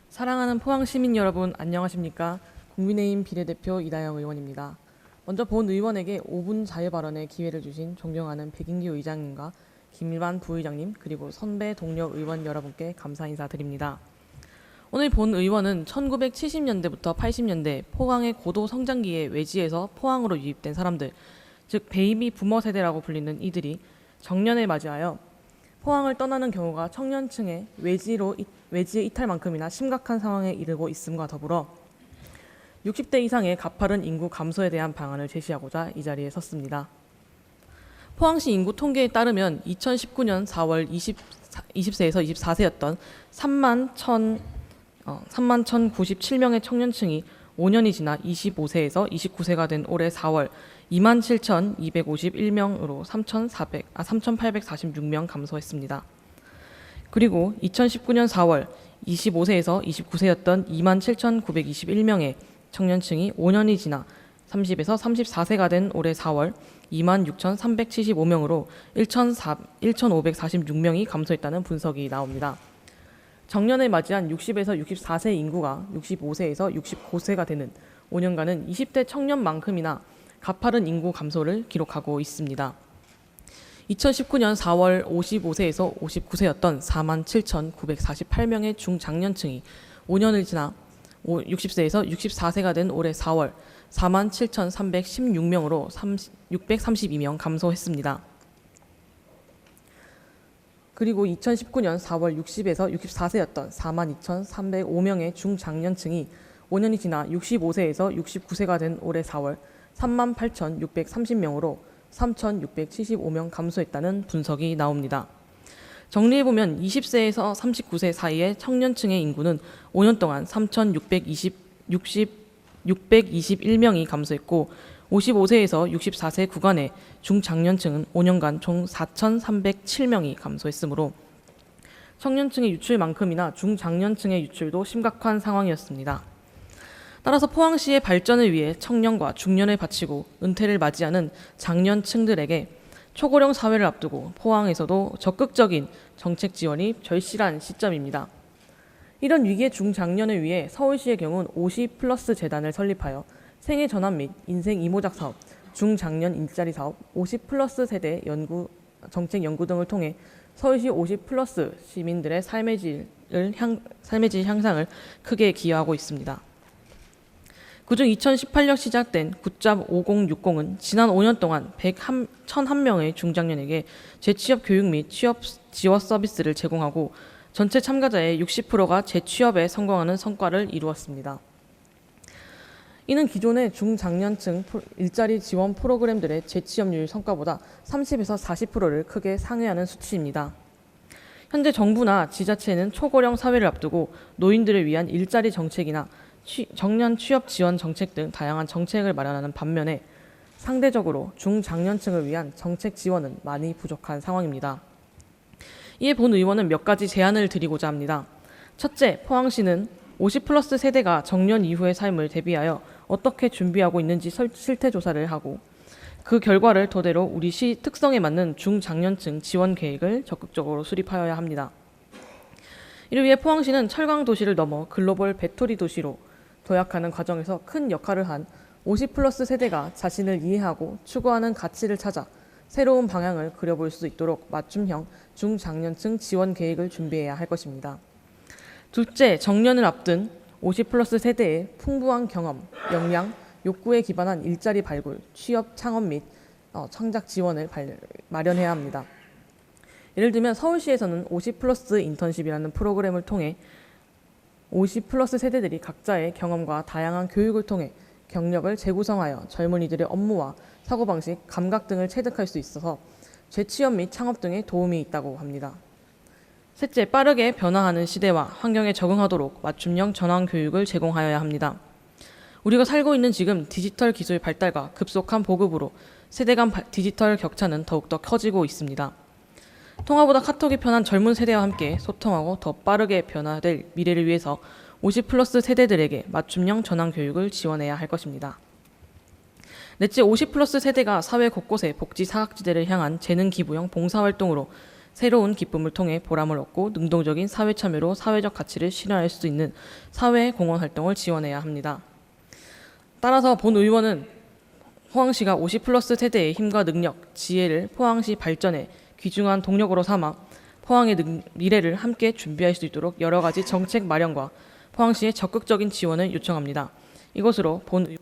사랑하는 포항 시민 여러분, 안녕하십니까? 국민의힘 비례대표 이다영 의원입니다. 먼저 본 의원에게 5분 자유 발언의 기회를 주신 존경하는 백인기 의장님과 김일반 부의장님, 그리고 선배 동료 의원 여러분께 감사 인사드립니다. 오늘 본 의원은 1970년대부터 80년대 포항의 고도 성장기에 외지에서 포항으로 유입된 사람들, 즉 베이비 부머 세대라고 불리는 이들이 정년을 맞이하여 포항을 떠나는 경우가 청년층의 외지의 이탈만큼이나 심각한 상황에 이르고 있음과 더불어 60대 이상의 가파른 인구 감소에 대한 방안을 제시하고자 이 자리에 섰습니다. 포항시 인구 통계에 따르면 2019년 4월 20세에서 24세였던 3만 1,097명의 청년층이 5년이 지나 25세에서 29세가 된 올해 4월 27,251명으로 3,846명 감소했습니다. 그리고 2019년 4월 25세에서 29세였던 27,921명의 청년층이 5년이 지나 30에서 34세가 된 올해 4월 26,375명으로 1,546명이 감소했다는 분석이 나옵니다. 정년을 맞이한 60에서 64세 인구가 65세에서 69세가 되는 5년간은 20대 청년만큼이나 가파른 인구 감소를 기록하고 있습니다. 2019년 4월 55세에서 59세였던 47,948명의 중장년층이 5년을 지나 60세에서 64세가 된 올해 4월 47,316명으로 632명 감소했습니다. 그리고 2019년 4월 60에서 64세였던 42,305명의 중장년층이 5년이 지나 65세에서 69세가 된 올해 4월 38,630명으로 3,675명 감소했다는 분석이 나옵니다. 정리해보면 20세에서 39세 사이의 청년층의 인구는 5년 동안 3,621명이 감소했고 55세에서 64세 구간의 중장년층은 5년간 총 4,307명이 감소했으므로 청년층의 유출만큼이나 중장년층의 유출도 심각한 상황이었습니다. 따라서 포항시의 발전을 위해 청년과 중년을 바치고 은퇴를 맞이하는 장년층들에게 초고령 사회를 앞두고 포항에서도 적극적인 정책 지원이 절실한 시점입니다. 이런 위기의 중장년을 위해 서울시의 경우는 50플러스 재단을 설립하여 생애 전환 및 인생 이모작 사업, 중장년 일자리 사업, 50플러스 세대 정책 연구 등을 통해 서울시 50플러스 시민들의 삶의 질 향상을 크게 기여하고 있습니다. 그중 2018년 시작된 굿잡 5060은 지난 5년 동안 1,001명의 중장년에게 재취업 교육 및 취업 지원 서비스를 제공하고 전체 참가자의 60%가 재취업에 성공하는 성과를 이루었습니다. 이는 기존의 중장년층 일자리 지원 프로그램들의 재취업률 성과보다 30에서 40%를 크게 상회하는 수치입니다. 현재 정부나 지자체는 초고령 사회를 앞두고 노인들을 위한 일자리 정책이나 청년 취업 지원 정책 등 다양한 정책을 마련하는 반면에 상대적으로 중장년층을 위한 정책 지원은 많이 부족한 상황입니다. 이에 본 의원은 몇 가지 제안을 드리고자 합니다. 첫째, 포항시는 50플러스 세대가 정년 이후의 삶을 대비하여 어떻게 준비하고 있는지 실태 조사를 하고 그 결과를 토대로 우리 시 특성에 맞는 중장년층 지원 계획을 적극적으로 수립하여야 합니다. 이를 위해 포항시는 철강 도시를 넘어 글로벌 배터리 도시로 도약하는 과정에서 큰 역할을 한 50플러스 세대가 자신을 이해하고 추구하는 가치를 찾아 새로운 방향을 그려볼 수 있도록 맞춤형 중장년층 지원 계획을 준비해야 할 것입니다. 둘째, 정년을 앞둔 50플러스 세대의 풍부한 경험, 역량, 욕구에 기반한 일자리 발굴, 취업 창업 및 창작 지원을 마련해야 합니다. 예를 들면 서울시에서는 50플러스 인턴십이라는 프로그램을 통해 50플러스 세대들이 각자의 경험과 다양한 교육을 통해 경력을 재구성하여 젊은이들의 업무와 사고방식, 감각 등을 체득할 수 있어서 재취업 및 창업 등에 도움이 있다고 합니다. 셋째, 빠르게 변화하는 시대와 환경에 적응하도록 맞춤형 전환 교육을 제공하여야 합니다. 우리가 살고 있는 지금 디지털 기술 발달과 급속한 보급으로 세대 간 디지털 격차는 더욱더 커지고 있습니다. 통화보다 카톡이 편한 젊은 세대와 함께 소통하고 더 빠르게 변화될 미래를 위해서 50플러스 세대들에게 맞춤형 전환 교육을 지원해야 할 것입니다. 넷째, 50플러스 세대가 사회 곳곳에 복지 사각지대를 향한 재능 기부형 봉사활동으로 새로운 기쁨을 통해 보람을 얻고 능동적인 사회 참여로 사회적 가치를 실현할 수 있는 사회 공헌 활동을 지원해야 합니다. 따라서 본 의원은 포항시가 50+ 세대의 힘과 능력, 지혜를 포항시 발전에 귀중한 동력으로 삼아 포항의 미래를 함께 준비할 수 있도록 여러 가지 정책 마련과 포항시의 적극적인 지원을 요청합니다. 이것으로 본